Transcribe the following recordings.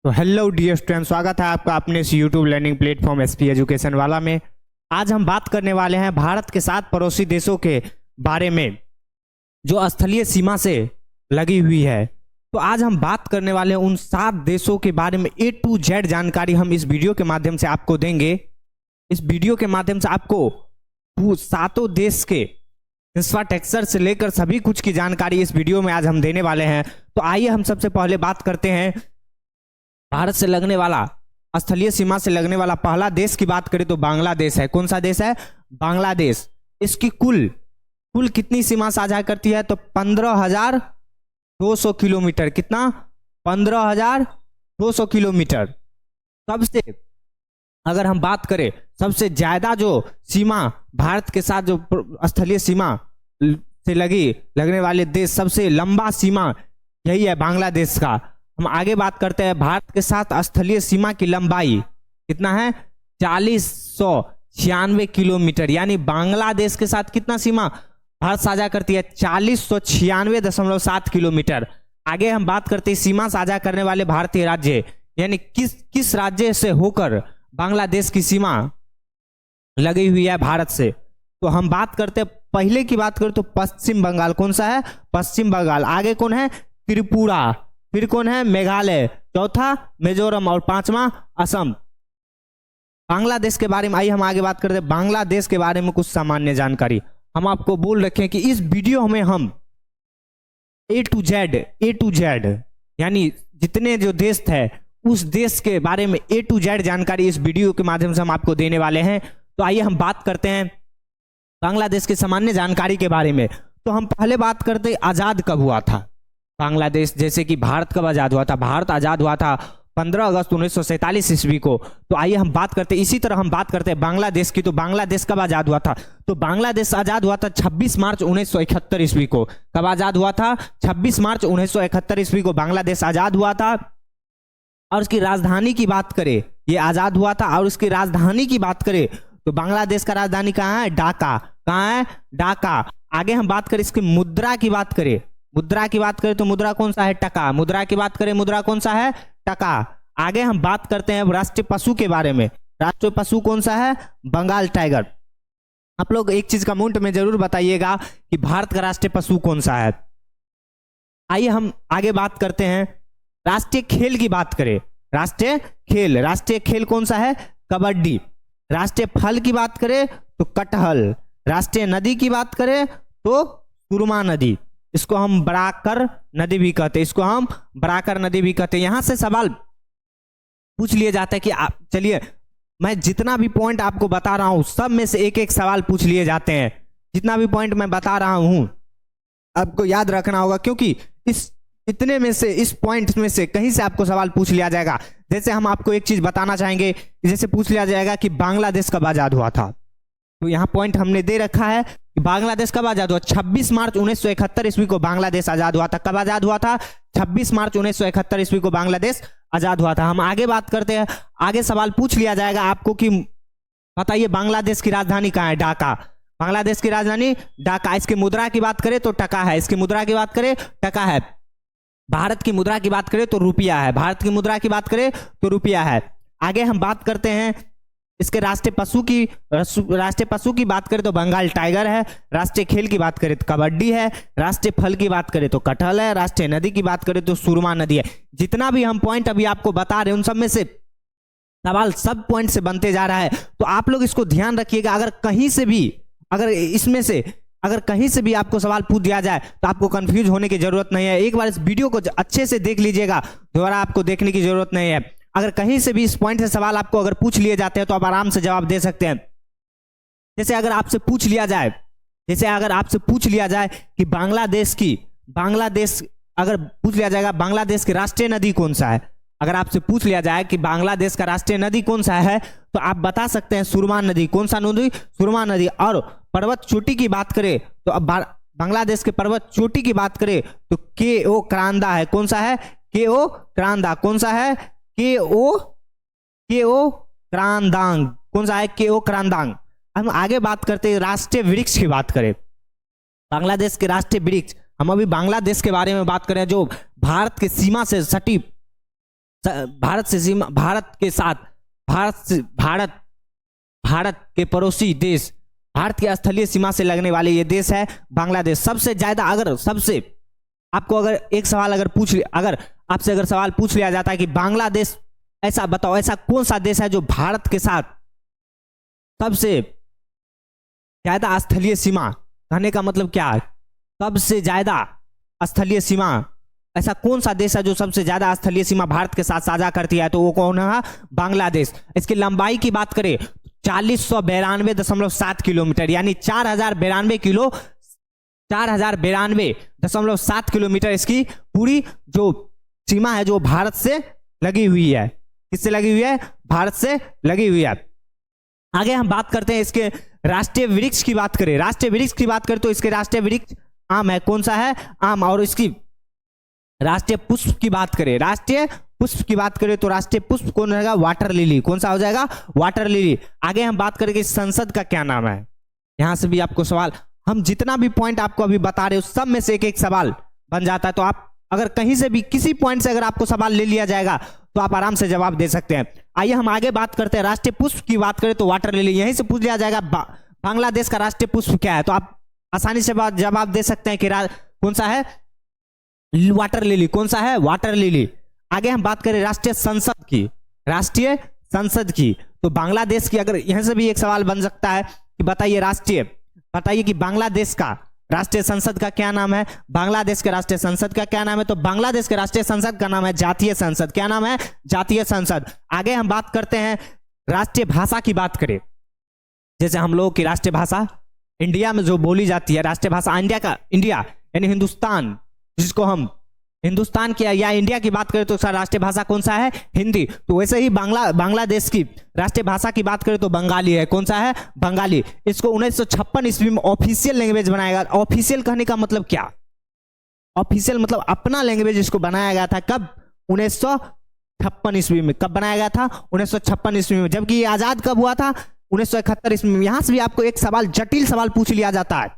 तो hello dear student, स्वागत है आपका अपने इस YouTube learning platform SP education वाला में। आज हम बात करने वाले हैं भारत के 7 पड़ोसी देशों के बारे में जो स्थलीय सीमा से लगी हुई है। तो आज हम बात करने वाले हैं उन 7 देशों के बारे में A to Z जानकारी हम इस वीडियो के माध्यम से आपको देंगे। इस वीडियो के माध्यम से आपको सातों देश के इंफ्रास्ट्रक्चर से लेकर सभी कुछ की जानकारी इस वीडियो में आज हम देने वाले हैं। तो आइए हम सबसे पहले बात करते हैं भारत से लगने वाला, स्थलीय सीमा से लगने वाला पहला देश की बात करें तो बांग्लादेश है। कौन सा देश है? बांग्लादेश। इसकी कुल कितनी सीमा साझा करती है? तो 15,200 किलोमीटर। कितना? 15,200 किलोमीटर। सबसे अगर हम बात करें सबसे ज्यादा जो सीमा भारत के साथ जो स्थलीय सीमा से लगने वाले देश, सबसे लंबा सीमा यही है बांग्लादेश का। हम आगे बात करते हैं भारत के साथ स्थलीय सीमा की लंबाई कितना है? 4096 किलोमीटर। यानी बांग्लादेश के साथ कितना सीमा भारत साझा करती है? 4096.7 किलोमीटर। आगे हम बात करते हैं सीमा साझा करने वाले भारतीय राज्य, यानी किस राज्य से होकर बांग्लादेश की सीमा लगी हुई है भारत से। तो हम बात करते हैं, पहले की बात करें तो पश्चिम बंगाल। कौन सा है? पश्चिम बंगाल। आगे कौन है? त्रिपुरा। फिर कौन है? मेघालय। चौथा मिजोरम और पांचवा असम। बांग्लादेश के बारे में आइए हम आगे बात करते हैं। बांग्लादेश के बारे में कुछ सामान्य जानकारी हम आपको बोल रखे हैं कि इस वीडियो में हम A to Z यानी जितने जो देश है उस देश के बारे में A to Z जानकारी इस वीडियो के माध्यम से हम आपको देने वाले हैं। तो आइए हम बात करते हैं बांग्लादेश की सामान्य जानकारी के बारे में। तो हम पहले बात करते हैं आजाद कब हुआ था बांग्लादेश। जैसे कि भारत कब आजाद हुआ था? भारत आजाद हुआ था 15 अगस्त 1947 ईस्वी को। तो आइए हम बात करते हैं, इसी तरह हम बात करते हैं बांग्लादेश की। तो बांग्लादेश कब आजाद हुआ था? तो बांग्लादेश आजाद हुआ था 26 मार्च 1971 ईस्वी को। कब आजाद हुआ था? 26 मार्च 1971 ईस्वी को बांग्लादेश आजाद हुआ था। और उसकी राजधानी की बात करें, ये आजाद हुआ था और उसकी राजधानी की बात करें तो बांग्लादेश का राजधानी कहाँ है? ढाका। कहाँ है? ढाका। आगे हम बात करें इसकी मुद्रा की बात करें, तो मुद्रा कौन सा है? टका। मुद्रा की बात करें, मुद्रा कौन सा है? टका। आगे हम बात करते हैं राष्ट्रीय पशु के बारे में। राष्ट्रीय पशु कौन सा है? बंगाल टाइगर। आप लोग एक चीज कमेंट में जरूर बताइएगा कि भारत का राष्ट्रीय पशु कौन सा है। आइए हम आगे बात करते हैं राष्ट्रीय खेल की बात करें। राष्ट्रीय खेल कौन सा है? कबड्डी। राष्ट्रीय फल की बात करें तो कटहल। राष्ट्रीय नदी की बात करें तो सुरमा नदी। इसको हम बराकर नदी भी कहते हैं, यहां से सवाल पूछ लिए जाता है कि चलिए मैं जितना भी पॉइंट आपको बता रहा हूं सब में से एक एक सवाल पूछ लिए जाते हैं। जितना भी पॉइंट मैं बता रहा हूं आपको याद रखना होगा, क्योंकि इस पॉइंट में से कहीं से आपको सवाल पूछ लिया जाएगा। जैसे हम आपको एक चीज बताना चाहेंगे, जैसे पूछ लिया जाएगा कि बांग्लादेश कब आजाद हुआ था। तो यहाँ पॉइंट हमने दे रखा है कि बांग्लादेश कब आजाद हुआ? 26 मार्च 1971 ईस्वी को बांग्लादेश आजाद हुआ था। कब आजाद हुआ था? 26 मार्च 1971 ईस्वी को बांग्लादेश आजाद हुआ था। हम आगे बात करते हैं, आगे सवाल पूछ लिया जाएगा आपको कि बताइए बांग्लादेश की राजधानी कहाँ है? ढाका। बांग्लादेश की राजधानी ढाका। इसकी मुद्रा की बात करें तो टका है। इसकी मुद्रा की बात करें टका है। भारत की मुद्रा की बात करें तो रुपया है। भारत की मुद्रा की बात करें तो रुपया है। आगे हम बात करते हैं इसके राष्ट्रीय पशु की बात करें तो बंगाल टाइगर है। राष्ट्रीय खेल की बात करें तो कबड्डी है। राष्ट्रीय फल की बात करें तो कटहल है। राष्ट्रीय नदी की बात करें तो सुरमा नदी है। जितना भी हम पॉइंट अभी आपको बता रहे हैं उन सब में से सवाल सब पॉइंट से बनते जा रहा है। तो आप लोग इसको ध्यान रखिएगा, अगर कहीं से भी आपको सवाल पूछ दिया जाए तो आपको कंफ्यूज होने की जरूरत नहीं है। एक बार इस वीडियो को अच्छे से देख लीजिएगा, दोबारा आपको देखने की जरूरत नहीं है। अगर कहीं से भी इस पॉइंट से सवाल आपको अगर पूछ लिए जाते हैं तो आप आराम से जवाब दे सकते हैं। जैसे अगर आपसे पूछ लिया जाए कि बांग्लादेश की राष्ट्रीय नदी कौन सा है, अगर आपसे पूछ लिया जाए कि बांग्लादेश का राष्ट्रीय नदी कौन सा है तो आप बता सकते हैं सुरमा नदी। कौन सा नदी? सुरमा नदी। और पर्वत चोटी की बात करें तो अब बांग्लादेश के पर्वत चोटी की बात करें तो KO क्रांदा है। कौन सा है? KO क्रांदा। कौन सा है? KO क्रांदांग। कौन सा है? KO क्रांदांग। हम आगे बात करते हैं राष्ट्रीय वृक्ष की बात करें। बांग्लादेश के राष्ट्रीय वृक्ष, हम अभी बांग्लादेश के बारे में बात करें जो भारत की सीमा से सटी भारत से सीमा, भारत के साथ, भारत के पड़ोसी देश, भारत की स्थलीय सीमा से लगने वाले ये देश है बांग्लादेश। सबसे ज्यादा, अगर सबसे आपको अगर एक सवाल अगर आपसे अगर सवाल पूछ लिया जाता है कि बांग्लादेश, ऐसा बताओ ऐसा कौन सा देश है जो भारत के साथ सबसे ज्यादा स्थलीय सीमा, कहने का मतलब क्या है, सबसे ज्यादा स्थलीय सीमा, ऐसा कौन सा देश है जो सबसे ज्यादा स्थलीय सीमा भारत के साथ साझा करती है, तो वो कौन है, बांग्लादेश। इसकी लंबाई की बात करें 4092.7 किलोमीटर, यानी 4092.7 किलोमीटर इसकी पूरी जो सीमा है जो भारत से लगी हुई है। किससे लगी हुई है, भारत से लगी हुई है। आगे हम बात करते हैं इसके राष्ट्रीय वृक्ष की बात करें। राष्ट्रीय वृक्ष की बात करें तो इसके राष्ट्रीय वृक्ष आम है। कौन सा है, आम। और इसकी राष्ट्रीय पुष्प की बात करें, राष्ट्रीय पुष्प की बात करें तो राष्ट्रीय पुष्प कौन रहेगा, वाटर लिली। कौन सा हो जाएगा, वाटर लिली। आगे हम बात करेंगे संसद का क्या नाम है। यहां से भी आपको सवाल, हम जितना भी पॉइंट आपको अभी बता रहे हो सब में से एक एक सवाल बन जाता है, तो आप अगर कहीं से भी किसी पॉइंट से अगर आपको सवाल ले लिया जाएगा तो आप आराम से जवाब दे सकते हैं। आइए हम आगे बात करते हैं। राष्ट्रीय पुष्प की बात करें तो वाटर लिली, यहीं से पूछ लिया जाएगा बांग्लादेश का राष्ट्रीय पुष्प क्या है, तो आप आसानी से जवाब दे सकते हैं कि कौन सा है, वाटर लिली। कौन सा है, वाटर लिली। आगे हम बात करें राष्ट्रीय संसद की, राष्ट्रीय संसद की, तो बांग्लादेश की अगर यहां से भी एक सवाल बन सकता है कि बताइए कि बांग्लादेश का राष्ट्रीय संसद का क्या नाम है। बांग्लादेश के राष्ट्रीय संसद का क्या नाम है, तो बांग्लादेश के राष्ट्रीय संसद का नाम है जातीय संसद। क्या नाम है, जातीय संसद। आगे हम बात करते हैं राष्ट्रीय भाषा की बात करें, जैसे हम लोगों की राष्ट्रीय भाषा इंडिया में जो बोली जाती है, राष्ट्रीय भाषा इंडिया यानी हिंदुस्तान, जिसको हम हिंदुस्तान की या इंडिया की बात करें तो उसका राष्ट्रीय भाषा कौन सा है, हिंदी। तो वैसे ही बांग्लादेश की राष्ट्रीय भाषा की बात करें तो बंगाली है। कौन सा है, बंगाली। इसको 1956 ईस्वी में ऑफिशियल लैंग्वेज बनाया गया। ऑफिशियल कहने का मतलब क्या, ऑफिशियल मतलब अपना लैंग्वेज इसको बनाया गया था। कब, 1956 ईस्वी में। कब बनाया गया था, 1956 ईस्वी में। जबकि ये आजाद कब हुआ था, 1971 ईस्वी में। यहां से भी आपको एक सवाल, जटिल सवाल पूछ लिया जाता है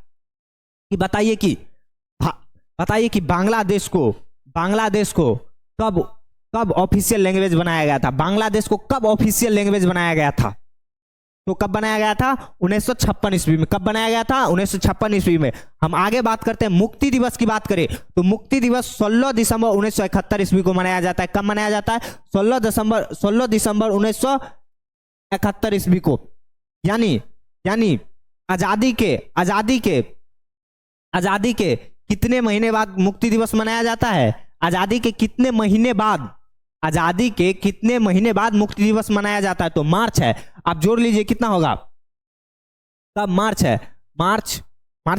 कि बताइए कि बांग्लादेश को कब ऑफिशियल लैंग्वेज बनाया गया था। बांग्लादेश को कब ऑफिशियल लैंग्वेज बनाया गया था, तो कब बनाया गया था, 1956 ईस्वी में। कब बनाया गया था, 1956 ईस्वी में। हम आगे बात करते हैं मुक्ति दिवस की बात करें तो मुक्ति दिवस 16 दिसंबर 1971 ईस्वी को मनाया जाता है। कब मनाया जाता है, 16 दिसंबर 1971 ईस्वी को। यानी आजादी के कितने महीने बाद मुक्ति दिवस मनाया जाता है, आजादी के कितने महीने बाद मुक्ति दिवस मनाया जाता है, तो मार्च है। आप जोड़ लीजिए कितना होगा, कब, मार्च है। मार्च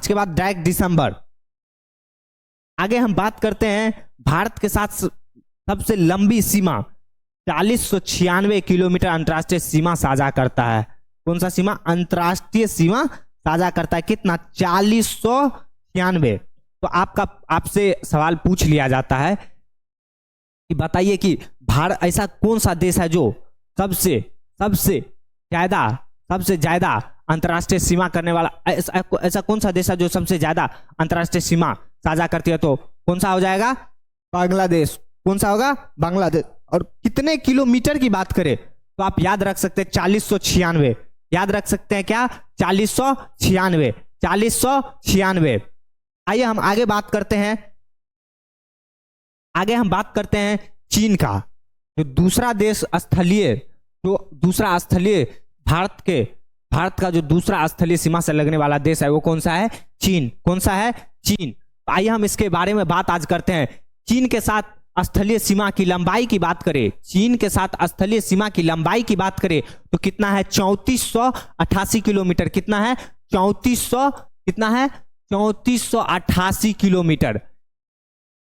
के बाद डायरेक्ट दिसंबर। आगे हम बात करते हैं भारत के साथ सबसे लंबी सीमा 4096 किलोमीटर अंतरराष्ट्रीय सीमा साझा करता है। कौन सा सीमा, अंतरराष्ट्रीय सीमा साझा करता है। कितना, 4096। तो आपसे सवाल पूछ लिया जाता है कि बताइए कि भारत ऐसा कौन सा देश है जो सबसे ज्यादा अंतरराष्ट्रीय सीमा करने वाला, ऐसा कौन सा देश है जो सबसे ज्यादा अंतरराष्ट्रीय सीमा साझा करती है, तो कौन सा हो जाएगा, बांग्लादेश। कौन सा होगा, बांग्लादेश। और कितने किलोमीटर की बात करें तो आप याद रख सकते हैं 4096। याद रख सकते हैं क्या, 4096। आइए हम आगे बात करते हैं चीन का, जो दूसरा स्थलीय भारत का जो दूसरा स्थलीय सीमा से लगने वाला देश है वो कौन सा है, चीन। कौन सा है, चीन। आइए हम इसके बारे में बात आज करते हैं। चीन के साथ स्थलीय सीमा की लंबाई की बात करें, तो कितना है, 3488 किलोमीटर। कितना है, 3488 किलोमीटर।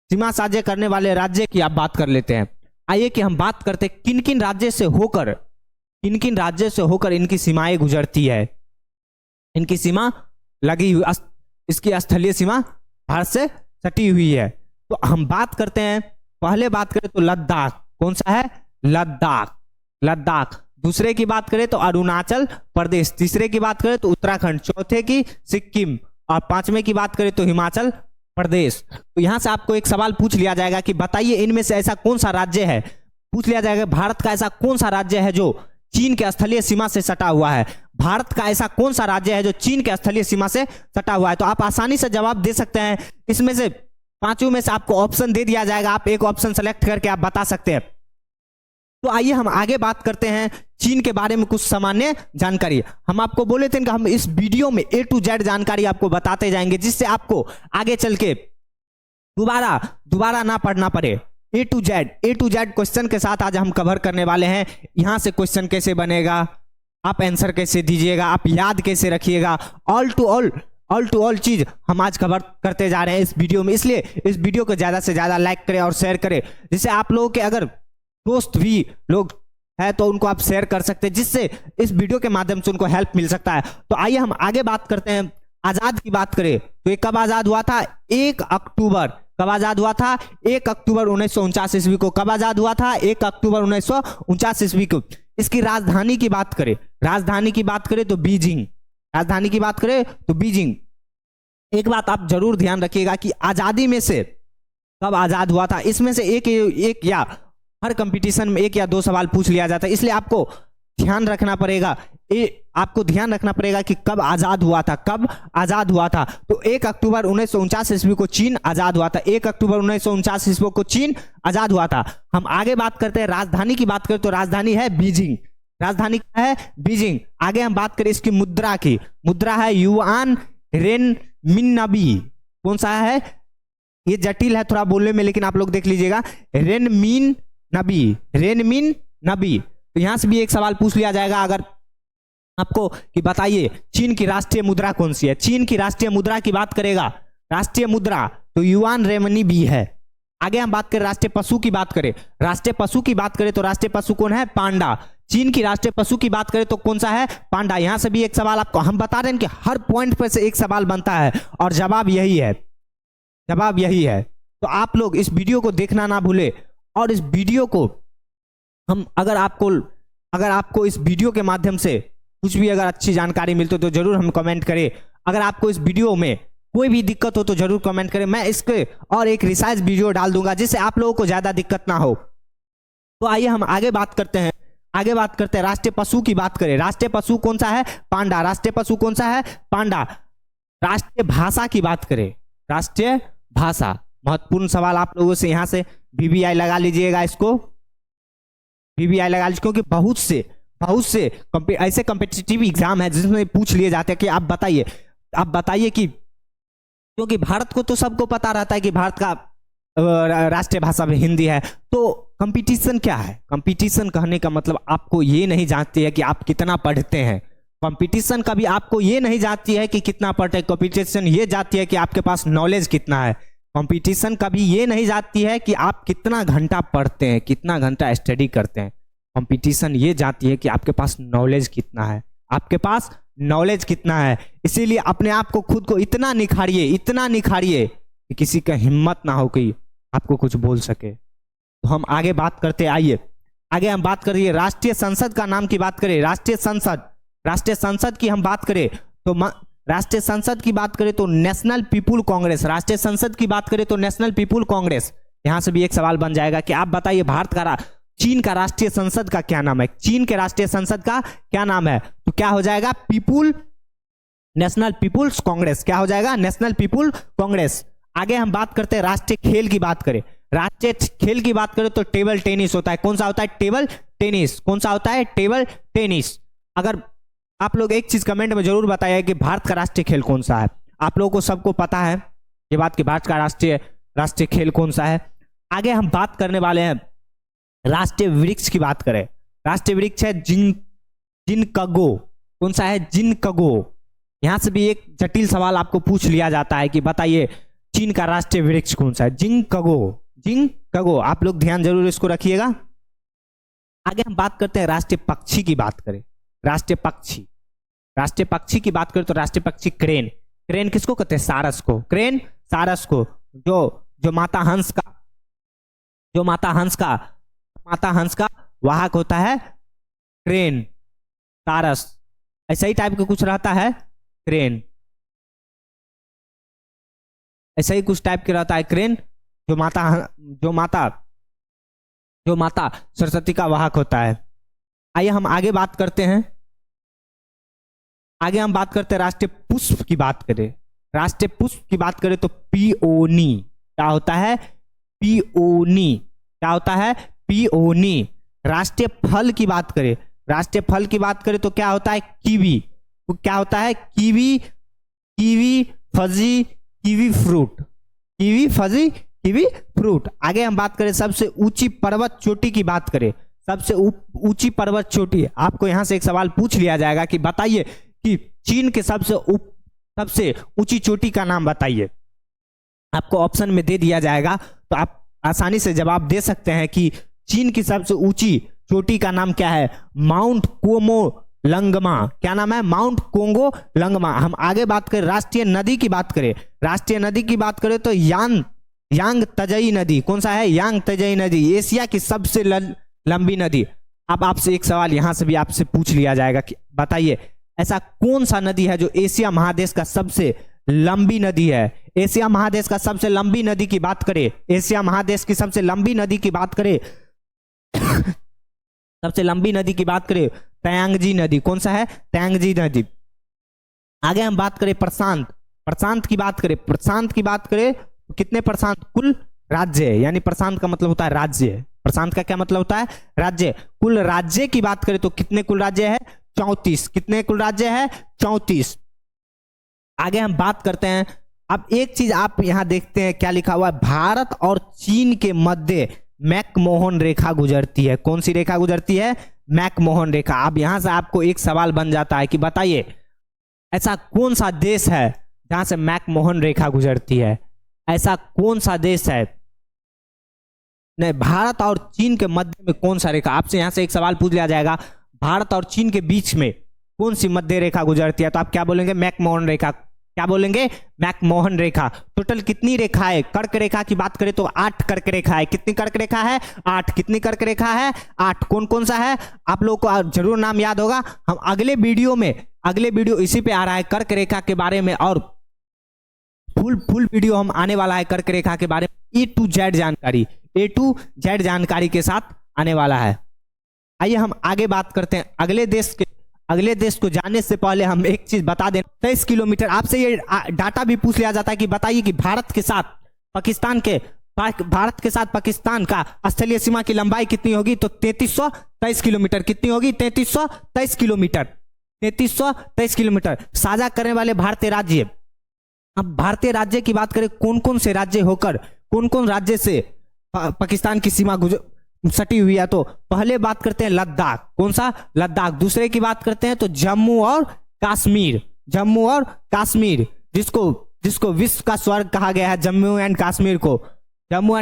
सीमा साझा करने वाले राज्य की आप बात कर लेते हैं। आइए कि हम बात करते हैं किन किन राज्य से होकर इनकी सीमाएं गुजरती है। इनकी सीमा लगी हुई, इसकी स्थलीय सीमा भारत से सटी हुई है। तो हम बात करते हैं, पहले बात करें तो लद्दाख। कौन सा है, लद्दाख। दूसरे की बात करें तो अरुणाचल प्रदेश। तीसरे की बात करें तो उत्तराखंड। चौथे की सिक्किम। और पांचवें की बात करें तो हिमाचल प्रदेश। तो यहां से आपको एक सवाल पूछ लिया जाएगा कि बताइए इनमें से ऐसा कौन सा राज्य है पूछ लिया जाएगा भारत का ऐसा कौन सा राज्य है जो चीन के स्थलीय सीमा से सटा हुआ है। भारत का ऐसा कौन सा राज्य है जो चीन के स्थलीय सीमा से सटा हुआ है। तो आप आसानी से जवाब दे सकते हैं। इसमें से पांचों में से आपको ऑप्शन दे दिया जाएगा, आप एक ऑप्शन सेलेक्ट करके आप बता सकते हैं। तो आइए हम आगे बात करते हैं चीन के बारे में कुछ सामान्य जानकारी। हम आपको बोले थे कि हम इस वीडियो में A to Z जानकारी आपको बताते जाएंगे, जिससे आपको आगे चल के दोबारा ना पढ़ना पड़े। A to Z क्वेश्चन के साथ आज हम कवर करने वाले हैं। यहां से क्वेश्चन कैसे बनेगा, आप आंसर कैसे दीजिएगा, आप याद कैसे रखिएगा, ऑल टू ऑल चीज हम आज कवर करते जा रहे हैं इस वीडियो में। इसलिए इस वीडियो को ज्यादा से ज्यादा लाइक करें और शेयर करें, जिससे आप लोगों के अगर दोस्त भी लोग है तो उनको आप शेयर कर सकते हैं, जिससे इस वीडियो के माध्यम से उनको हेल्प मिल सकता है। तो आइए हम आगे बात करते हैं। आजाद की बात करें तो ये कब आजाद हुआ था? 1 अक्टूबर। कब आजाद हुआ था? 1 अक्टूबर 1949 ईस्वी को। कब आजाद हुआ था? 1 अक्टूबर 1949 ईस्वी को। इसकी राजधानी की बात करें तो बीजिंग। राजधानी की बात करें तो बीजिंग। एक बात आप जरूर ध्यान रखिएगा कि आजादी में से कब आजाद हुआ था, इसमें से एक या हर कंपटीशन में 1 या 2 सवाल पूछ लिया जाता है। इसलिए आपको ध्यान रखना पड़ेगा कि कब आजाद हुआ था। तो 1 अक्टूबर 1949 ईस्वी को चीन आजाद हुआ था। 1 अक्टूबर 1949 ईस्वी को चीन आजाद हुआ था। हम आगे बात करते हैं राजधानी की बात करें तो राजधानी है बीजिंग। राजधानी क्या है? बीजिंग। आगे हम बात करें इसकी मुद्रा की। मुद्रा है युआन रेनमिनबी। कौन सा है? ये जटिल है थोड़ा बोलने में, लेकिन आप लोग देख लीजिएगा। रेनमिनबी। तो यहां से भी एक सवाल पूछ लिया जाएगा अगर आपको कि बताइए चीन की राष्ट्रीय मुद्रा कौन सी है। चीन की राष्ट्रीय मुद्रा की बात करेगा, राष्ट्रीय मुद्रा तो युआन रेमनिबी है। आगे हम बात करें राष्ट्रीय पशु की बात करें तो राष्ट्रीय पशु कौन है? पांडा। चीन की राष्ट्रीय पशु की बात करें तो कौन सा है? पांडा। यहां से भी एक सवाल आपको हम बता रहे हैं कि हर पॉइंट पर से एक सवाल बनता है और जवाब यही है। तो आप लोग इस वीडियो को देखना ना भूले, और इस वीडियो को हम अगर आपको इस वीडियो के माध्यम से कुछ भी अगर अच्छी जानकारी मिलती हो तो जरूर हम कमेंट करें। अगर आपको इस वीडियो में कोई भी दिक्कत हो तो जरूर कमेंट करें। मैं इसके और एक रिसाइज वीडियो डाल दूंगा, जिससे आप लोगों को ज्यादा दिक्कत ना हो। तो आइए हम आगे बात करते हैं राष्ट्रीय पशु की बात करें। राष्ट्रीय पशु कौन सा है? पांडा। राष्ट्रीय पशु कौन सा है? पांडा। राष्ट्रीय भाषा की बात करें, राष्ट्रीय भाषा महत्वपूर्ण सवाल आप लोगों से यहां से VVI लगा लीजिएगा, इसको VVI लगा लीजिए, क्योंकि बहुत से ऐसे कॉम्पिटिटिव एग्जाम है जिसमें पूछ लिए जाते हैं कि आप बताइए कि, क्योंकि भारत को तो सबको पता रहता है कि भारत का राष्ट्रीय भाषा में हिंदी है। तो कंपटीशन क्या है? कंपटीशन कहने का मतलब आपको ये नहीं जानती है कि आप कितना पढ़ते हैं। कंपटीशन कभी आपको ये नहीं जानती है कि कितना पढ़ते हैं। कंपटीशन ये जानती है कि आपके पास नॉलेज कितना है। कंपटीशन कभी ये नहीं जानती है कि आप कितना घंटा पढ़ते हैं, कितना घंटा स्टडी करते हैं। कंपटीशन ये जानती है कि आपके पास नॉलेज कितना है। इसीलिए अपने आप को, खुद को इतना निखारिए कि किसी का हिम्मत ना हो कि आपको कुछ बोल सके। तो हम आगे बात करते, आइए आगे हम बात करिए राष्ट्रीय संसद का नाम की बात करें। राष्ट्रीय संसद की हम बात करें तो राष्ट्रीय संसद की बात करें तो नेशनल पीपुल कांग्रेस। राष्ट्रीय संसद की बात करें तो नेशनल पीपुल कांग्रेस। यहां से भी एक सवाल बन जाएगा कि आप बताइए चीन का राष्ट्रीय संसद का क्या नाम है? चीन के राष्ट्रीय संसद का क्या नाम है? तो क्या हो जाएगा? नेशनल पीपुल्स कांग्रेस। क्या हो जाएगा? नेशनल पीपुल कांग्रेस। आगे हम बात करते हैं राष्ट्रीय खेल की बात करें। राष्ट्रीय खेल की बात करें तो टेबल टेनिस होता है। कौन सा होता है? Table tennis. कौन सा होता है? Table tennis. अगर आप लोग एक चीज कमेंट में जरूर बताइए कि भारत का राष्ट्रीय खेल कौन सा है। आप लोगों को सबको पता है ये बात कि भारत का राष्ट्रीय खेल कौन सा है। आगे हम बात करने वाले हैं राष्ट्रीय वृक्ष की बात करें। राष्ट्रीय वृक्ष है जिनकगो। कौन सा है? जिनकगो। यहां से भी एक जटिल सवाल आपको पूछ लिया जाता है कि बताइए चीन का राष्ट्रीय वृक्ष कौन सा है? जिनकगो। आप लोग ध्यान जरूर इसको रखिएगा। आगे हम बात करते हैं राष्ट्रीय पक्षी की बात करें। राष्ट्रीय पक्षी की बात करें तो राष्ट्रीय पक्षी क्रेन किसको कहते हैं? सारस को। क्रेन सारस को। जो माता हंस का वाहक होता है क्रेन सारस। ऐसा ही टाइप का कुछ रहता है क्रेन, ऐसा ही कुछ टाइप के रहता है क्रेन। जो माता जो माता सरस्वती का वाहक होता है। आइए हम आगे बात करते हैं। आगे हम बात करते हैं राष्ट्रीय पुष्प की बात करें। राष्ट्रीय पुष्प की बात करें तो पिओनी। क्या होता है? पिओनी। क्या होता है? पिओनी। राष्ट्रीय फल की बात करें, राष्ट्रीय फल की बात करें तो क्या होता है? कीवी। तो क्या होता है? Kiwi, kiwi fuzzy, kiwi fruit, kiwi fuzzy, kiwi fruit. आगे हम बात करें सबसे ऊंची पर्वत चोटी की बात करें, सबसे ऊंची पर्वत चोटी। आपको यहां से एक सवाल पूछ लिया जाएगा कि बताइए कि चीन के सबसे ऊंची चोटी का नाम बताइए। आपको ऑप्शन में दे दिया जाएगा तो आप आसानी से जवाब दे सकते हैं कि चीन की सबसे ऊंची चोटी का नाम क्या है? Mount Chomolungma. क्या नाम है? Mount Chomolungma. हम आगे बात करें राष्ट्रीय नदी की बात करें, राष्ट्रीय नदी की बात करें तो यांग तजई नदी। कौन सा है? यांग तजई नदी, एशिया की सबसे लंबी नदी। अब आपसे एक सवाल यहां से भी आपसे पूछ लिया जाएगा कि बताइए ऐसा कौन सा नदी है जो एशिया महादेश का सबसे लंबी नदी है? एशिया महादेश का सबसे लंबी नदी की बात करें, एशिया महादेश की सबसे लंबी नदी की बात करें सबसे लंबी नदी की बात करें तयांगजी नदी। कौन सा है? तयांगजी नदी। आगे हम बात करें प्रशांत, प्रशांत की बात करें, प्रशांत की बात करें तो कितने प्रशांत? कुल राज्य, यानी प्रशांत का मतलब होता है राज्य। प्रशांत का क्या मतलब होता है? राज्य। कुल राज्य की बात करें तो कितने कुल राज्य है? 34। कितने कुल राज्य है? 34। आगे हम बात करते हैं। अब एक चीज आप यहां देखते हैं क्या लिखा हुआ है? भारत और चीन के मध्य मैकमोहन रेखा गुजरती है। कौन सी रेखा गुजरती है? मैकमोहन रेखा। अब यहां से आपको एक सवाल बन जाता है कि बताइए ऐसा कौन सा देश है जहां से मैकमोहन रेखा गुजरती है? ऐसा कौन सा देश है? नहीं, भारत और चीन के मध्य में कौन सा रेखा? आपसे यहां से एक सवाल पूछ लिया जाएगा, भारत और चीन के बीच में कौन सी मध्य रेखा गुजरती है? तो आप क्या बोलेंगे? मैकमोहन रेखा। क्या बोलेंगे? मैकमोहन रेखा। टोटल कितनी रेखा है? कर्क रेखा की बात करें तो 8 कर्क रेखा है। कितनी कर्क रेखा है? 8। कितनी कर्क रेखा है? 8। कौन कौन सा है? आप लोगों को जरूर नाम याद होगा। हम अगले वीडियो इसी पे आ रहा है कर्क रेखा के बारे में, और फुल वीडियो हम आने वाला है कर्क रेखा के बारे में। A to Z जानकारी, A to Z जानकारी के साथ आने वाला है। आइए हम आगे बात करते हैं अगले देश को जानने से पहले हम एक चीज बता दें। 23 किलोमीटर। आपसे ये डाटा भी पूछ लिया जाता है कि बताइए कि भारत के साथ पाकिस्तान का स्थलीय सीमा की लंबाई कितनी होगी? तो 3323 किलोमीटर। कितनी होगी? 3323 किलोमीटर। 3323 किलोमीटर। साझा करने वाले भारतीय राज्य। अब भारतीय राज्य की बात करें, कौन कौन से राज्य होकर कौन कौन राज्य से पाकिस्तान की सीमा सटी हुई है? तो पहले बात करते हैं लद्दाख। कौन सा? लद्दाख। दूसरे की बात करते हैं तो जम्मू और कश्मीर। जम्मू और कश्मीर, जिसको विश्व का स्वर्ग कहा गया है। जम्मू एंड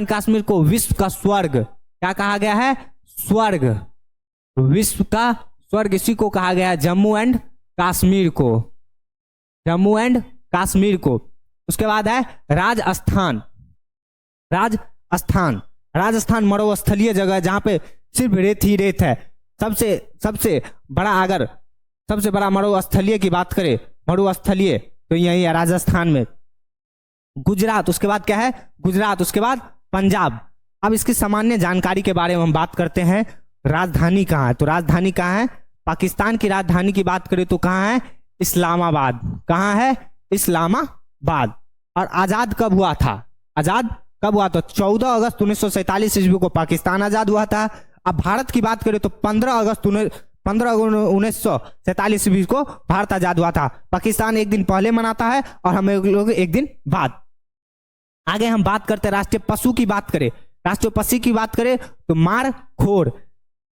कश्मीर को विश्व का स्वर्ग क्या कहा गया है? स्वर्ग। विश्व का स्वर्ग इसी को कहा गया है, जम्मू एंड कश्मीर को। जम्मू एंड कश्मीर को। उसके बाद है राजस्थान। राजस्थान मरुस्थलीय जगह जहां पे सिर्फ रेत ही रेत है। सबसे बड़ा मरुस्थलीय की बात करें, मरुस्थलीय तो यही है राजस्थान में। गुजरात, उसके बाद क्या है? गुजरात। उसके बाद पंजाब। अब इसकी सामान्य जानकारी के बारे में हम बात करते हैं। राजधानी कहाँ है? तो राजधानी कहाँ है? पाकिस्तान की राजधानी की बात करें तो कहाँ है? इस्लामाबाद। कहाँ है? इस्लामाबाद। और आजाद कब हुआ था? आजाद कब हुआ? तो 14 अगस्त 1947 ईस्वी को पाकिस्तान आजाद हुआ था। अब भारत की बात करें तो 15 अगस्त 1947 ईस्वी को भारत आजाद हुआ था। पाकिस्तान एक दिन पहले मनाता है और हम लोग एक दिन बाद। आगे हम बात करते हैं राष्ट्रीय पशु की बात करें। राष्ट्रीय पशु की बात करें तो मारखोर।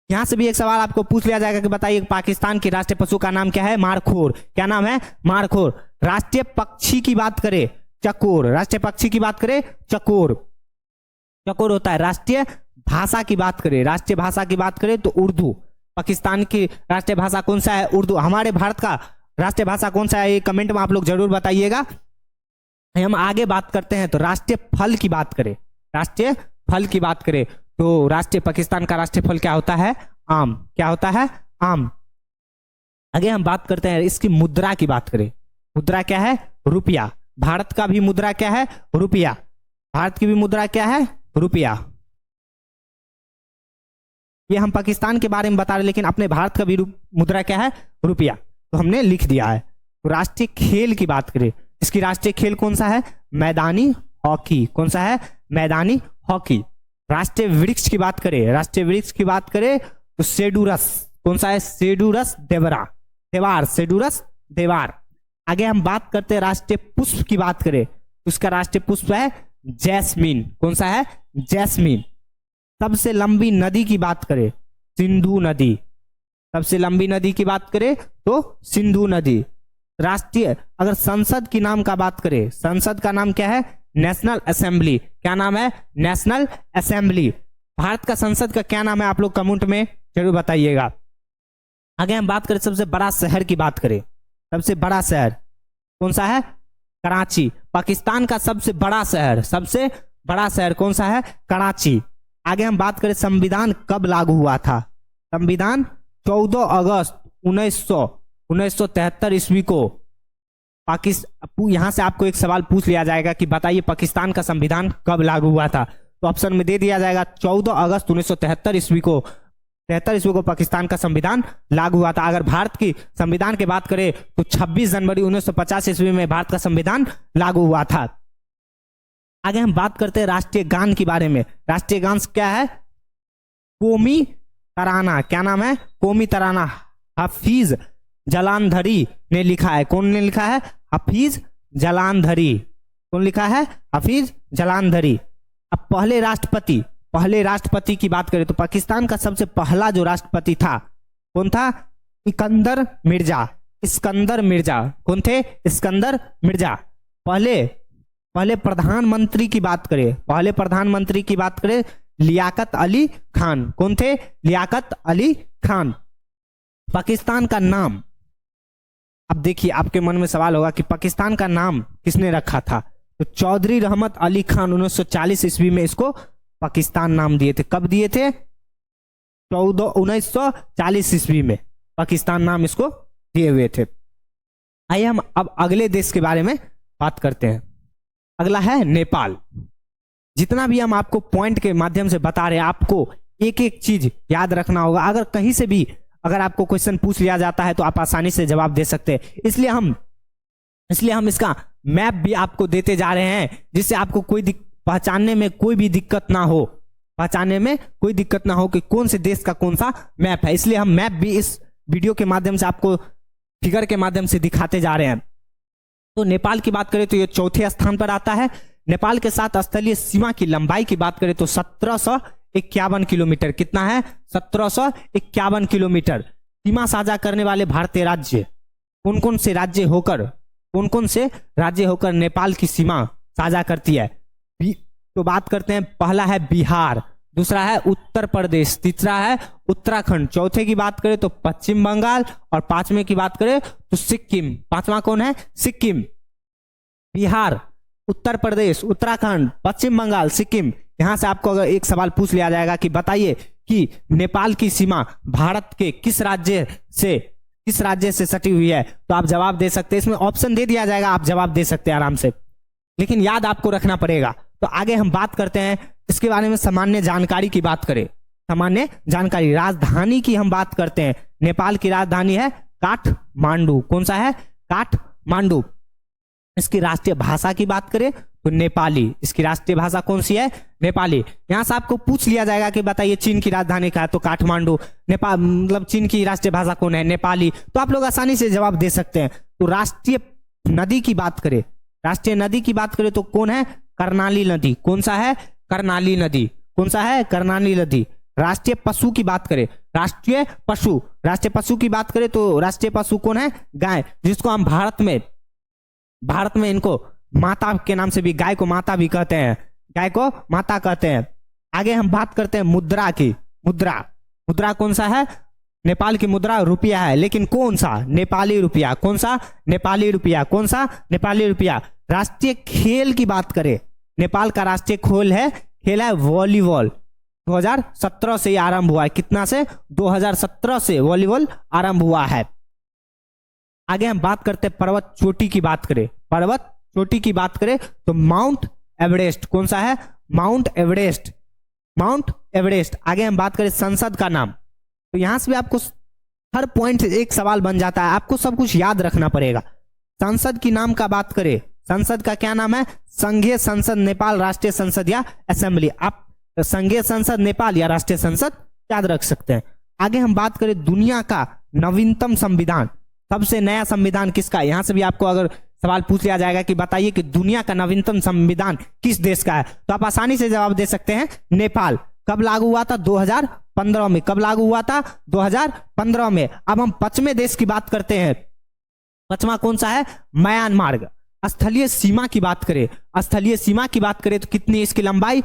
यहां से भी एक सवाल आपको पूछ लिया जाएगा कि बताइए पाकिस्तान की राष्ट्रीय पशु का नाम क्या है? मारखोर। क्या नाम है? मारखोर। राष्ट्रीय पक्षी की बात करें चकोर। राष्ट्रीय पक्षी की बात करें चकोर होता है। राष्ट्रीय भाषा की बात करें तो उर्दू। पाकिस्तान की राष्ट्रीय भाषा कौन सा है? उर्दू। हमारे भारत का राष्ट्रीय भाषा कौन सा है? ये कमेंट में आप लोग जरूर बताइएगा। हम आगे बात करते हैं तो राष्ट्रीय फल की बात करें तो पाकिस्तान का राष्ट्रीय फल क्या होता है? आम। क्या होता है? आम। आगे हम बात करते हैं इसकी मुद्रा की बात करें। मुद्रा क्या है? रुपया। भारत का भी मुद्रा क्या है? रुपया। भारत की भी मुद्रा क्या है? रुपया। ये हम पाकिस्तान के बारे में बता रहे, लेकिन अपने भारत का भी मुद्रा क्या है? रुपया, तो हमने लिख दिया है। तो राष्ट्रीय खेल की बात करें, इसकी राष्ट्रीय खेल कौन सा है? मैदानी हॉकी। कौन सा है? मैदानी हॉकी। राष्ट्रीय वृक्ष की बात करें, राष्ट्रीय वृक्ष की बात करें तो सेडूरस। कौन सा है? सेडूरस देवरा, देवार, सेडूरस देवार। आगे हम बात करते हैं राष्ट्रीय पुष्प की बात करें तो उसका राष्ट्रीय पुष्प है जैस्मीन। कौन सा है? जैस्मीन। सबसे लंबी नदी की बात करें, सिंधु नदी। सबसे लंबी नदी की बात करें तो सिंधु नदी। राष्ट्रीय अगर संसद की नाम का बात करें, संसद का नाम क्या है? National assembly. क्या नाम है? National assembly. भारत का संसद का क्या नाम है? आप लोग कमेंट में जरूर बताइएगा। आगे हम बात करें सबसे बड़ा शहर की बात करें, सबसे बड़ा शहर कौन सा है? कराची। पाकिस्तान का सबसे बड़ा शहर, सबसे बड़ा शहर कौन सा है? कराची। आगे हम बात करें संविधान कब लागू हुआ था? संविधान 14 अगस्त 1973 ईस्वी को। यहां से आपको एक सवाल पूछ लिया जाएगा कि बताइए पाकिस्तान का संविधान कब लागू हुआ था, तो ऑप्शन में दे दिया जाएगा 14 अगस्त 1973 ईस्वी को। 73 ईस्वी को पाकिस्तान का संविधान लागू हुआ था। अगर भारत की संविधान की बात करें तो 26 जनवरी 1950 ईस्वी में भारत का संविधान लागू हुआ था। आगे हम बात करते हैं राष्ट्रीय गान के बारे में। राष्ट्रीय गान क्या है? कौमी तराना। क्या नाम है? कौमी तराना। हफीज जलांधरी ने लिखा है। कौन ने लिखा है? हफीज जलांधरी। कौन लिखा है? हफीज जलांधरी। अब पहले राष्ट्रपति की बात करें तो पाकिस्तान का सबसे पहला जो राष्ट्रपति था कौन था? सिकंदर मिर्जा। इस्कंदर मिर्जा। कौन थे? इस्कंदर मिर्जा। पहले प्रधानमंत्री की बात करें, लियाकत अली खान। कौन थे? लियाकत अली खान। पाकिस्तान का नाम, अब देखिए आपके मन में सवाल होगा कि पाकिस्तान का नाम किसने रखा था? तो चौधरी रहमत अली खान 1940 ईस्वी में इसको पाकिस्तान नाम दिए थे। कब दिए थे? 1940 ईस्वी में पाकिस्तान नाम इसको दिए हुए थे। आइए हम अब अगले देश के बारे में बात करते हैं। अगला है नेपाल। जितना भी हम आपको पॉइंट के माध्यम से बता रहे हैं, आपको एक एक चीज याद रखना होगा। अगर कहीं से भी अगर आपको क्वेश्चन पूछ लिया जाता है तो आप आसानी से जवाब दे सकते हैं। इसलिए हम इसका मैप भी आपको देते जा रहे हैं, जिससे आपको पहचानने में कोई भी दिक्कत ना हो कि कौन से देश का कौन सा मैप है। इसलिए हम मैप भी इस वीडियो के माध्यम से आपको फिगर के माध्यम से दिखाते जा रहे हैं। तो नेपाल की बात करें तो ये चौथे स्थान पर आता है। नेपाल के साथ स्थलीय सीमा की लंबाई की बात करें तो 1751 किलोमीटर। कितना है? 1751 किलोमीटर। सीमा साझा करने वाले भारतीय राज्य कौन कौन से राज्य होकर नेपाल की सीमा साझा करती है? तो बात करते हैं, पहला है बिहार, दूसरा है उत्तर प्रदेश, तीसरा है उत्तराखंड, चौथे की बात करें तो पश्चिम बंगाल, और पांचवें की बात करें तो सिक्किम। पांचवा कौन है? सिक्किम। बिहार, उत्तर प्रदेश, उत्तराखंड, पश्चिम बंगाल, सिक्किम। यहां से आपको अगर एक सवाल पूछ लिया जाएगा कि बताइए कि नेपाल की सीमा भारत के किस राज्य से सटी हुई है, तो आप जवाब दे सकते हैं। इसमें ऑप्शन दे दिया जाएगा, आप जवाब दे सकते हैं आराम से, लेकिन याद आपको रखना पड़ेगा। तो आगे हम बात करते हैं इसके बारे में। सामान्य जानकारी की बात करें, सामान्य जानकारी, राजधानी की हम बात करते हैं। नेपाल की राजधानी है काठमांडू। कौन सा है? काठमांडू। इसकी राष्ट्रीय भाषा की बात करें तो नेपाली। इसकी राष्ट्रीय भाषा कौन सी है? नेपाली। यहां से आपको पूछ लिया जाएगा कि बताइए चीन की राजधानी क्या है, तो काठमांडू। नेपाल मतलब चीन की राष्ट्रीय भाषा कौन है? नेपाली। तो आप लोग आसानी से जवाब दे सकते हैं। तो राष्ट्रीय नदी की बात करें तो कौन है? कर्णाली नदी। कौन सा है? कर्णाली नदी। कौन सा है? कर्णाली नदी। राष्ट्रीय पशु की बात करें, राष्ट्रीय पशु की बात करें तो राष्ट्रीय पशु कौन है? गाय, जिसको हम भारत में इनको माता के नाम से भी, गाय को माता भी कहते हैं, गाय को माता कहते हैं। आगे हम बात करते हैं मुद्रा की। मुद्रा कौन सा है? नेपाल की मुद्रा रुपया है, लेकिन कौन सा? नेपाली रुपया। कौन सा? नेपाली रुपया। कौन सा? नेपाली रुपया। राष्ट्रीय खेल की बात करें, नेपाल का राष्ट्रीय खेल है वॉलीबॉल। 2017 से आरंभ हुआ है। कितना से? 2017 से वॉलीबॉल आरंभ हुआ है। आगे हम बात करते हैं पर्वत चोटी की बात करें तो माउंट एवरेस्ट। कौन सा है? Mount Everest. Mount Everest. आगे हम बात करें संसद का नाम, तो यहां से भी आपको हर पॉइंट एक सवाल बन जाता है, आपको सब कुछ याद रखना पड़ेगा। संसद की नाम का बात करें, संसद का क्या नाम है? संघीय संसद नेपाल, राष्ट्रीय संसद या असेंबली। आप संघीय संसद नेपाल या राष्ट्रीय संसद याद रख सकते हैं। आगे हम बात करें दुनिया का नवीनतम संविधान, सबसे नया संविधान किसका? यहां से भी आपको अगर सवाल पूछ लिया जाएगा कि बताइए कि दुनिया का नवीनतम संविधान किस देश का है, तो आप आसानी से जवाब दे सकते हैं नेपाल। कब लागू हुआ था? 2015 में। कब लागू हुआ था? 2015 में। अब हम पश्चिमी देश की बात करते हैं, पश्चिमा कौन सा है? म्यांमार। स्थलीय सीमा की बात करें, स्थलीय सीमा की बात करें तो कितनी इसकी लंबाई?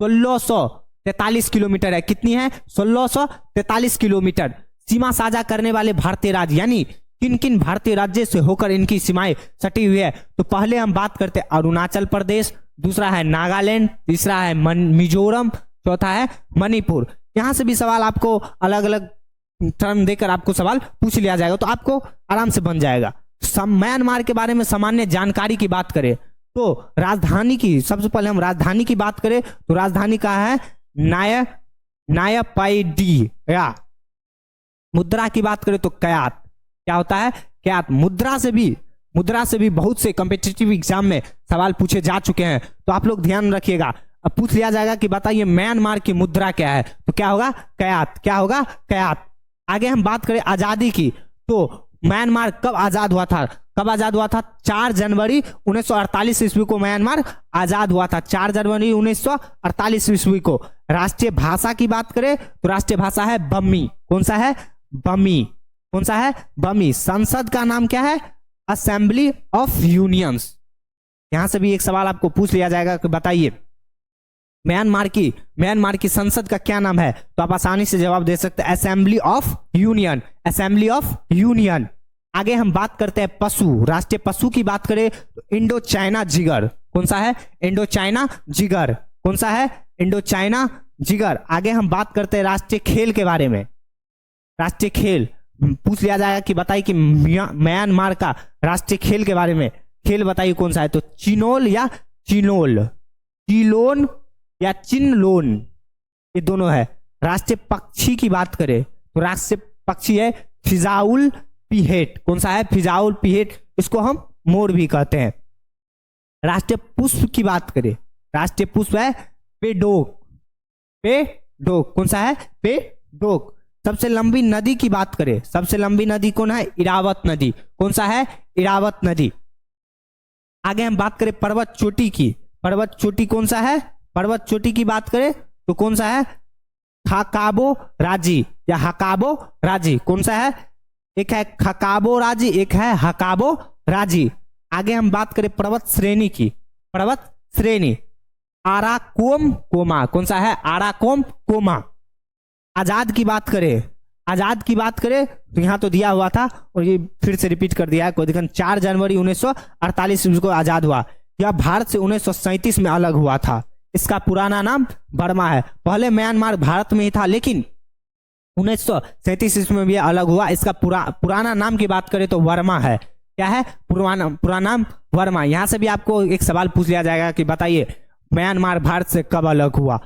1643 किलोमीटर है। कितनी है? 1643 किलोमीटर। सीमा साझा करने वाले भारतीय राज्य, यानी किन किन भारतीय राज्य से होकर इनकी सीमाएं सटी हुई है, तो पहले हम बात करते हैं अरुणाचल प्रदेश, दूसरा है नागालैंड, तीसरा है मिजोरम, चौथा है मणिपुर। यहां से भी सवाल आपको अलग अलग टर्म देकर आपको सवाल पूछ लिया जाएगा, तो आपको आराम से बन जाएगा। म्यांमार के बारे में सामान्य जानकारी की बात करें तो राजधानी की, सबसे पहले हम राजधानी की बात करें तो राजधानी का है नायपाइडी। या मुद्रा की बात करें तो कयात। क्या होता है? कयात। मुद्रा से भी बहुत से कॉम्पिटिटिव एग्जाम में सवाल पूछे जा चुके हैं, तो आप लोग ध्यान रखिएगा। अब पूछ लिया जाएगा कि बताइए म्यांमार की मुद्रा क्या है, तो क्या होगा? कयात। क्या होगा? कयात। आगे हम बात करें आजादी की, तो म्यांमार कब आजाद हुआ था? कब आजाद हुआ था? 4 जनवरी 1948 ईस्वी को म्यांमार आजाद हुआ था। 4 जनवरी 1948 ईस्वी को। राष्ट्रीय भाषा की बात करें तो राष्ट्रीय भाषा है बम्मी। कौन सा है? बम्मी। कौन सा है? बम्मी। संसद का नाम क्या है? Assembly of unions. यहां से भी एक सवाल आपको पूछ लिया जाएगा कि बताइए म्यांमार की संसद का क्या नाम है, तो आप आसानी से जवाब दे सकते हैं assembly of union. Assembly of union. आगे हम बात करते हैं पशु, राष्ट्रीय पशु की बात करें तो इंडो चाइना जिगर। कौन सा है? इंडो चाइना जिगर। कौन सा है? इंडो चाइना जिगर। आगे हम बात करते हैं राष्ट्रीय खेल के बारे में। राष्ट्रीय खेल पूछ लिया जाएगा कि बताइए कि म्यांमार का राष्ट्रीय खेल के बारे में, खेल बताइए कौन सा है, तो चिनोल या चिनोल, चिलोन या चिनलोन, ये दोनों है। राष्ट्रीय पक्षी की बात करें तो राष्ट्रीय पक्षी है फिजाउल पीहेट। कौन सा है? फिजाउल पीहेट। इसको हम मोर भी कहते हैं। राष्ट्रीय पुष्प की बात करें, राष्ट्रीय पुष्प है पेडोक। पेडोक। कौन सा है? पेडोक। सबसे लंबी नदी की बात करें, सबसे लंबी नदी कौन है? इरावत नदी। कौन सा है? इरावत नदी। आगे हम बात करें पर्वत चोटी की, पर्वत चोटी कौन सा है? पर्वत चोटी की बात करें तो कौन सा है? खकाबो राजी या हकाबो राजी। कौन सा है? एक है खकाबो राजी, एक है हकाबो राजी। आगे हम बात करें पर्वत श्रेणी की, पर्वत श्रेणी आराकोम कोमा। कौन सा है? आराकोम कोमा। आजाद की बात करें, आजाद की बात करें तो यहां तो दिया हुआ था और ये फिर से रिपीट कर दिया है, कोई दिक्कत। 4 जनवरी 1948 को आजाद हुआ। यह भारत से 1937 में अलग हुआ था। इसका पुराना नाम बर्मा है। पहले म्यांमार भारत में ही था, लेकिन 1937 ईस्वी में भी अलग हुआ। इसका पुराना नाम की बात करें तो वर्मा है। क्या है? पुराना नाम वर्मा। यहां से भी आपको एक सवाल पूछ लिया जाएगा कि बताइए म्यांमार भारत से कब अलग हुआ,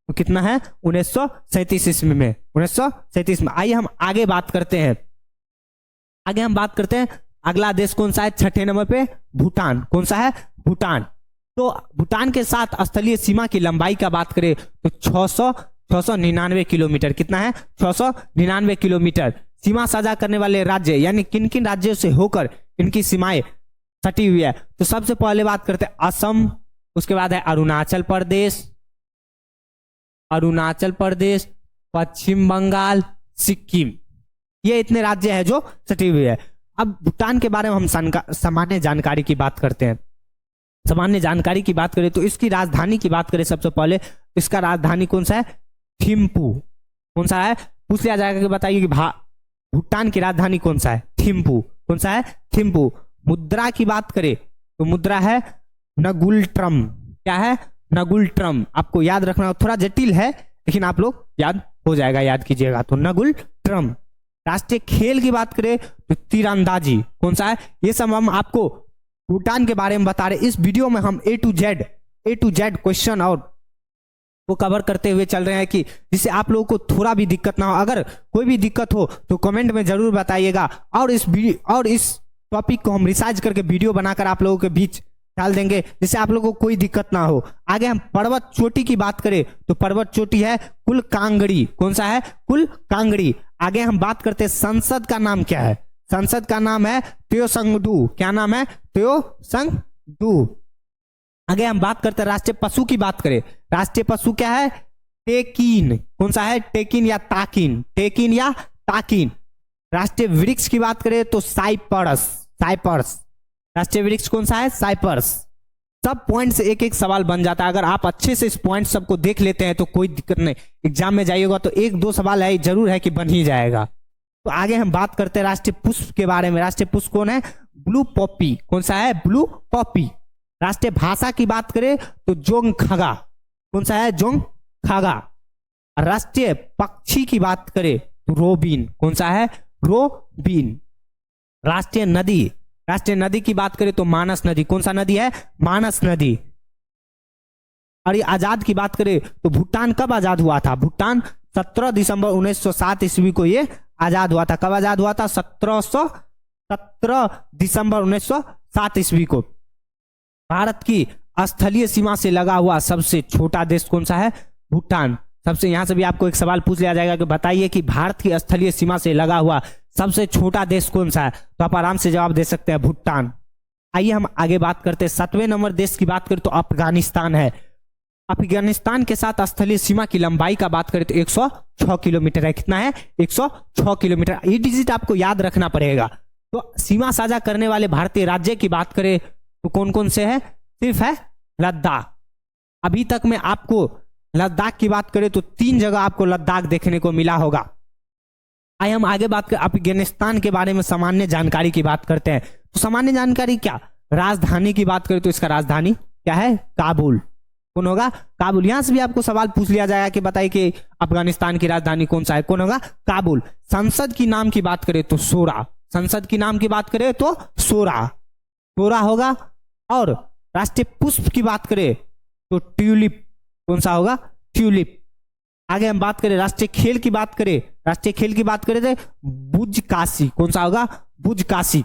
तो कितना है? 1937 ईस्वी में। 1937 में। आइए हम आगे बात करते हैं। आगे हम बात करते हैं अगला देश कौन सा है? 6ठे नंबर पे भूटान। कौन सा है? भूटान। तो भूटान के साथ स्थलीय सीमा की लंबाई का बात करें तो 699 किलोमीटर। कितना है? 699 किलोमीटर। सीमा साझा करने वाले राज्य, यानी किन किन राज्यों से होकर इनकी सीमाएं सटी हुई है, तो सबसे पहले बात करते हैं असम, उसके बाद है अरुणाचल प्रदेश, अरुणाचल प्रदेश, पश्चिम बंगाल, सिक्किम। ये इतने राज्य हैं जो सटी हुई है। अब भूटान के बारे में हम सामान्य जानकारी की बात करते हैं। सामान्य जानकारी की बात करें तो इसकी राजधानी की बात करें सबसे पहले, इसका राजधानी कौन सा है? थिम्पू। कौन सा है? पूछ लिया जाएगा कि बताइए कि भूटान की राजधानी कौन सा है? थिम्पू। कौन सा है? थिम्पू। मुद्रा की बात करें तो मुद्रा है नगुल्ट्रम। क्या है? नगुल्ट्रम। आपको याद रखना थोड़ा जटिल है, लेकिन आप लोग याद हो जाएगा, याद कीजिएगा। तो नगुल्ट्रम। राष्ट्रीय खेल की बात करें तो तीरंदाजी। कौन सा है? ये सब हम आपको भूटान के बारे में बता रहे। इस वीडियो में हम A to Z क्वेश्चन और वो कवर करते हुए चल रहे हैं कि जिससे आप लोगों को थोड़ा भी दिक्कत ना हो। अगर कोई भी दिक्कत हो तो कमेंट में जरूर बताइएगा, और इस टॉपिक को हम रिसर्च करके वीडियो बनाकर आप लोगों के बीच डाल देंगे, जिससे आप लोगों को कोई दिक्कत ना हो। आगे हम पर्वत चोटी की बात करें तो पर्वत चोटी है कुलकांगड़ी। कौन सा है? कुलकांगड़ी। आगे हम बात करते हैं संसद का नाम क्या है? संसद का नाम है त्योसंगडू। क्या नाम है? त्योसंगडू। आगे हम बात करते हैं राष्ट्रीय पशु की बात करें, राष्ट्रीय पशु क्या है? टेकिन। कौन सा है? टेकिन या ताकिन? टेकिन या ताकिन। राष्ट्रीय वृक्ष की बात करें तो साइप्रस। साइप्रस राष्ट्रीय वृक्ष कौन सा है? साइप्रस। सब पॉइंट से एक एक सवाल बन जाता है। अगर आप अच्छे से इस पॉइंट सबको देख लेते हैं तो कोई दिक्कत नहीं, एग्जाम में जाइएगा तो एक दो सवाल है जरूर है कि बन ही जाएगा। तो आगे हम बात करते हैं राष्ट्रीय पुष्प के बारे में। राष्ट्रीय पुष्प कौन है? Blue Poppy. कौन सा है? Blue Poppy. राष्ट्रीय भाषा की बात करें तो जोंगखागा। कौन सा है? जोंगखागा। राष्ट्रीय पक्षी की बात करें तो रोबिन। कौन सा है? रोबिन। राष्ट्रीय नदी, राष्ट्रीय नदी की बात करें तो मानस नदी। कौन सा नदी है? मानस नदी। और ये आजाद की बात करें तो भूटान कब आजाद हुआ था? भूटान 17 दिसंबर 1907 ईस्वी को ये आजाद हुआ था। कब आजाद हुआ था? 17 दिसंबर 1907 ईस्वी को। भारत की स्थलीय सीमा से लगा हुआ सबसे छोटा देश कौन सा है? भूटान। सबसे यहां से भी आपको एक सवाल पूछ लिया जाएगा कि बताइए कि भारत की स्थलीय सीमा से लगा हुआ सबसे छोटा देश कौन सा है? तो आप आराम से जवाब दे सकते हैं, भूटान। आइए हम आगे बात करते हैं 7वें नंबर देश की बात करें तो अफगानिस्तान है। अफगानिस्तान के साथ स्थलीय सीमा की लंबाई का बात करें तो 106 किलोमीटर है। कितना है? 106 किलोमीटर। ये डिजिट आपको याद रखना पड़ेगा। तो सीमा साझा करने वाले भारतीय राज्य की बात करें तो कौन कौन से है? सिर्फ है लद्दाख। अभी तक में आपको लद्दाख की बात करें तो 3 जगह आपको लद्दाख देखने को मिला होगा। आइए हम आगे बात करें अफगानिस्तान के बारे में सामान्य जानकारी की बात करते हैं। तो सामान्य जानकारी क्या? राजधानी की बात करें तो इसका राजधानी क्या है? काबुल। कौन होगा? काबुल। यहां से भी आपको सवाल पूछ लिया जाएगा कि बताइए कि अफगानिस्तान की राजधानी कौन सा है? कौन होगा? काबुल। संसद की नाम की बात करें तो सोरा। संसद की नाम की बात करें तो सोरा, सोरा होगा। और राष्ट्रीय पुष्प की बात करें तो ट्यूलिप। कौन सा होगा? ट्यूलिप। आगे हम बात करें राष्ट्रीय खेल की बात करें, राष्ट्रीय खेल की बात करें तो बुजकाशी। कौन सा होगा? बुजकाशी।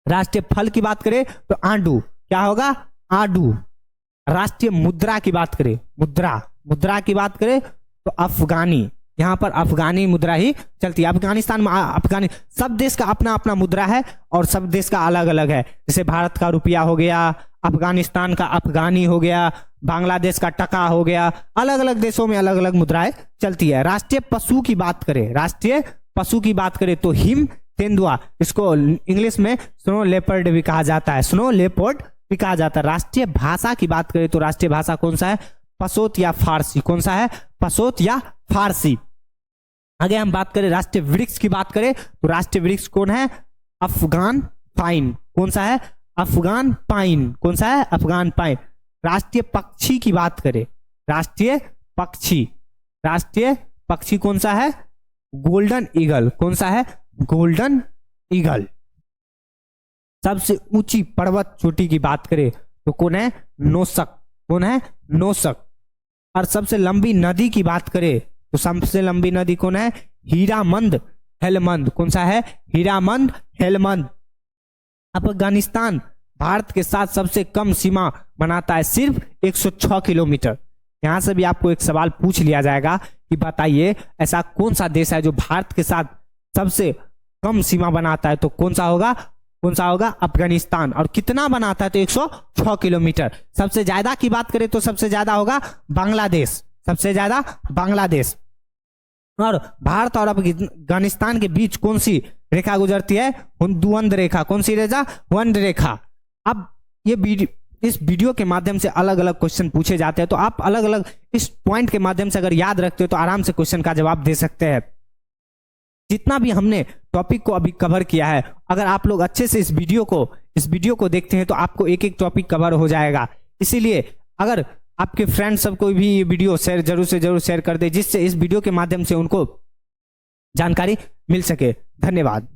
राष्ट्रीय फल की बात करें तो आडू। क्या होगा? आडू। राष्ट्रीय मुद्रा की बात करें, मुद्रा, मुद्रा की बात करें तो अफगानी। यहां पर अफगानी मुद्रा ही चलती है। अफगानिस्तान में अफगानी, सब देश का अपना अपना मुद्रा है और सब देश का अलग अलग है। जैसे भारत का रुपया हो गया, अफगानिस्तान का अफगानी हो गया, बांग्लादेश का टका हो गया। अलग अलग देशों में अलग अलग मुद्राएं चलती है। राष्ट्रीय पशु की बात करें, राष्ट्रीय पशु की बात करें तो हिम तेंदुआ, इसको इंग्लिश में स्नो लेपर्ड भी कहा जाता है, स्नो लेपर्ड भी कहा जाता है। राष्ट्रीय भाषा की बात करें तो राष्ट्रीय भाषा कौन सा है? पशोत या फारसी। कौन सा है? पशोत या फारसी। आगे हम बात करें राष्ट्रीय वृक्ष की बात करें तो राष्ट्रीय वृक्ष कौन है? अफगान पाइन। कौन सा है? अफगान पाइन। कौन सा है? अफगान पाइन। राष्ट्रीय पक्षी की बात करें, राष्ट्रीय पक्षी, राष्ट्रीय पक्षी कौन सा है? Golden eagle. कौन सा है? Golden eagle. सबसे ऊंची पर्वत चोटी की बात करें तो कौन है? नोशक। कौन है? नोशक। और सबसे लंबी नदी की बात करें तो सबसे लंबी नदी कौन है? हीरामंद हेलमंद। कौन सा है? हीरामंद हेलमंद। अफगानिस्तान भारत के साथ सबसे कम सीमा बनाता है, सिर्फ 106 किलोमीटर। यहां से भी आपको एक सवाल पूछ लिया जाएगा कि बताइए ऐसा कौन सा देश है जो भारत के साथ सबसे कम सीमा बनाता है? तो कौन सा होगा? कौन सा होगा? अफगानिस्तान। और कितना बनाता है? तो 106 किलोमीटर। सबसे ज्यादा की बात करें तो सबसे ज्यादा होगा बांग्लादेश, सबसे ज्यादा बांग्लादेश। और भारत और अफगानिस्तान के बीच कौन सी रेखा गुजरती है? द्वंद्व रेखा। कौन सी रेखा? द्वंद्व रेखा। अब ये इस वीडियो के माध्यम से अलग अलग क्वेश्चन पूछे जाते हैं, तो आप अलग अलग इस पॉइंट के माध्यम से अगर याद रखते हो तो आराम से क्वेश्चन का जवाब दे सकते हैं। जितना भी हमने टॉपिक को अभी कवर किया है, अगर आप लोग अच्छे से इस वीडियो को देखते हैं तो आपको एक एक टॉपिक कवर हो जाएगा। इसीलिए अगर आपके फ्रेंड सबको भी ये वीडियो जरूर से जरूर शेयर कर दे, जिससे इस वीडियो के माध्यम से उनको जानकारी मिल सके। धन्यवाद।